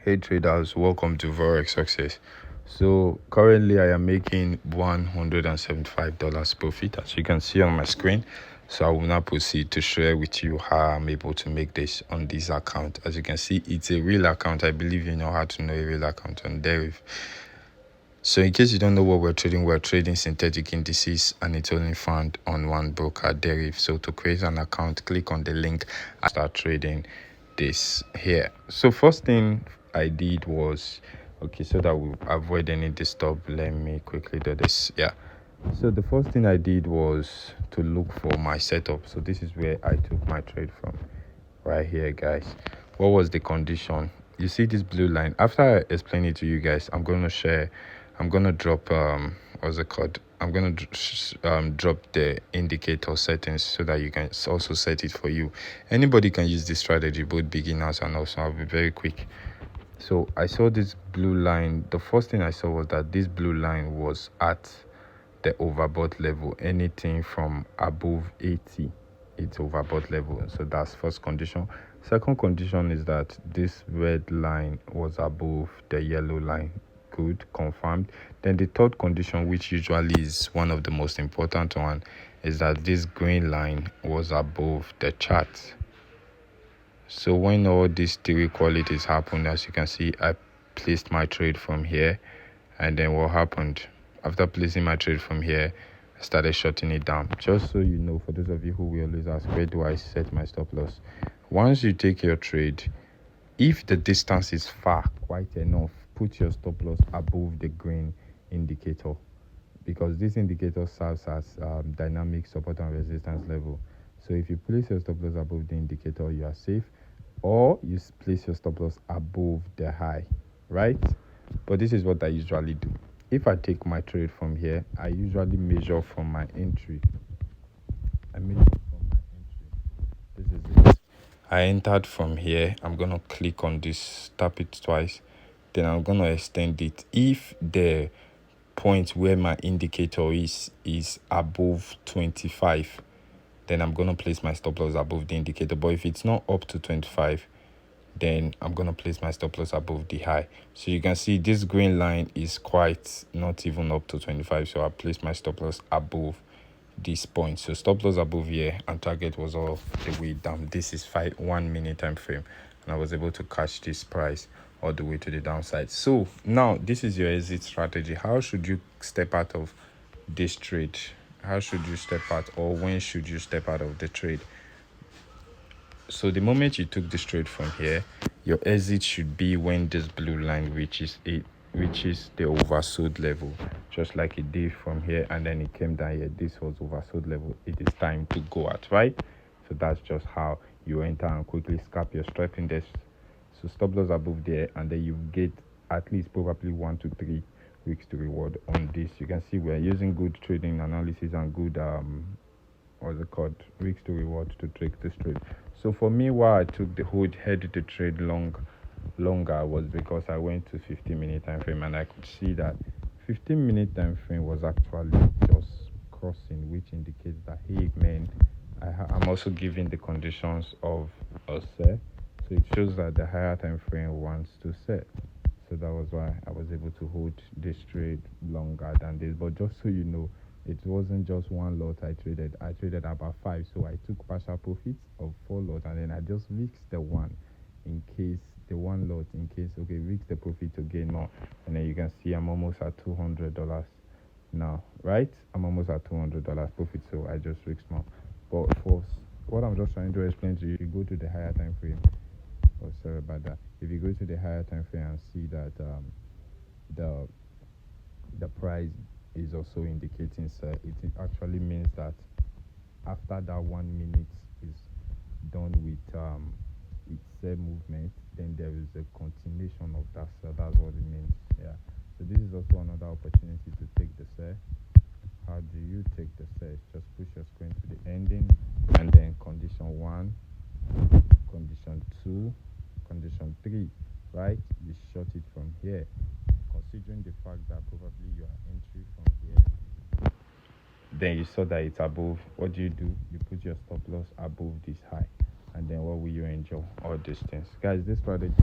Hey traders, welcome to Forex Success. So currently I am making $175 profit, as you can see on my screen. So I will now proceed to share with you how I'm able to make this on this account. As you can see, it's a real account. I believe you know how to know a real account on Deriv. So in case you don't know what we're trading synthetic indices, and it's only found on one broker, Deriv. So to create an account, click on the link and start trading this here. So first thing I did was, okay, so that we avoid any disturb, let me quickly do this. Yeah, so the first thing I did was to look for my setup. So this is where I took my trade from, right here, guys. What was the condition? You see this blue line. After I explain it to you guys, I'm gonna drop what's it called, I'm gonna drop the indicator settings so that you can also set it for you. Anybody can use this strategy, both beginners and also. I'll be very quick. So I saw this blue line. The first thing I saw was that this blue line was at the overbought level. Anything from above 80, it's overbought level. So that's first condition. Second condition is that this red line was above the yellow line. Good, confirmed. Then the third condition, which usually is one of the most important one, is that this green line was above the chart. So when all these three qualities happened, as you can see, I placed my trade from here. And then what happened? After placing my trade from here, I started shutting it down. Just so you know, for those of you who will always ask, where do I set my stop loss? Once you take your trade, if the distance is far, quite enough, put your stop loss above the green indicator, because this indicator serves as dynamic support and resistance level. So if you place your stop loss above the indicator, you are safe, or you place your stop loss above the high, right? But this is what I usually do. If I take my trade from here, I usually measure from my entry. This is it. I entered from here. I'm gonna click on this, tap it twice, then I'm gonna extend it. If the point where my indicator is above 25, then I'm gonna place my stop loss above the indicator. But if it's not up to 25, then I'm gonna place my stop loss above the high. So you can see this green line is quite not even up to 25, so I place my stop loss above this point. So stop loss above here and target was all the way down. This is 1 minute time frame, and I was able to catch this price all the way to the downside. So now this is your exit strategy. How should you step out of this trade? How should you step out, or when should you step out of the trade? So the moment you took this trade from here, your exit should be when this blue line reaches the oversold level, just like it did from here, and then it came down here. This was oversold level. It is time to go out, right? So that's just how you enter and quickly scalp your strike index. So stop loss above there, and then you get at least probably 1 to 3 weeks to reward on this. You can see we're using good trading analysis and good what's it called, weeks to reward to take this trade. So for me, why I took the whole head to trade longer was because I went to 15-minute time frame, and I could see that 15-minute time frame was actually just crossing, which indicates that, hey man, I'm also giving the conditions of a sell. So it shows that the higher time frame wants to sell. So that was why I was able to hold this trade longer than this. But just so you know, it wasn't just one lot I traded about 5. So I took partial profits of 4 lots, and then I just risked the one in case the one lot, in case, okay, risk the profit to gain more. And then you can see I'm almost at $200 now, right? I'm almost at $200 profit, so I just risked more. But for what I'm just trying to explain to you, if you go to the higher time frame, oh sorry about that, if you go to the higher time frame and see that the price is also indicating sell, it actually means that after that 1 minute is done with its sell movement, then there is a continuation of that sell. That's what it means. Yeah, so this is also another opportunity to take the sell. How do you take the sell? Just push your screen to the ending, and then condition 1, condition 2, condition 3, right? You short it from here, considering the fact that probably your entry from here, then you saw that it's above. What do? You put your stop loss above this high, and then what will you enjoy? All these things, guys. This strategy,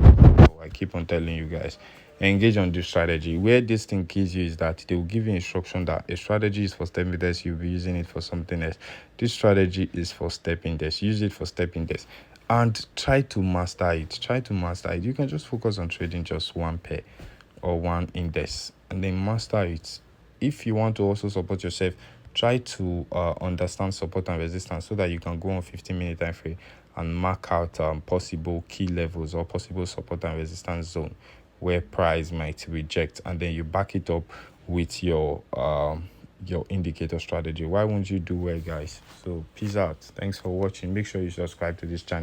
I keep on telling you guys, engage on this strategy. Where this thing kills you is that they will give you instruction that a strategy is for step index, you'll be using it for something else. This strategy is for step index. Use it for step index and try to master it. You can just focus on trading just one pair or one index and then master it. If you want to also support yourself, try to understand support and resistance so that you can go on 15-minute time frame and mark out possible key levels or possible support and resistance zone where price might reject, and then you back it up with your indicator strategy. Why won't you do well, guys? So peace out. Thanks for watching. Make sure you subscribe to this channel.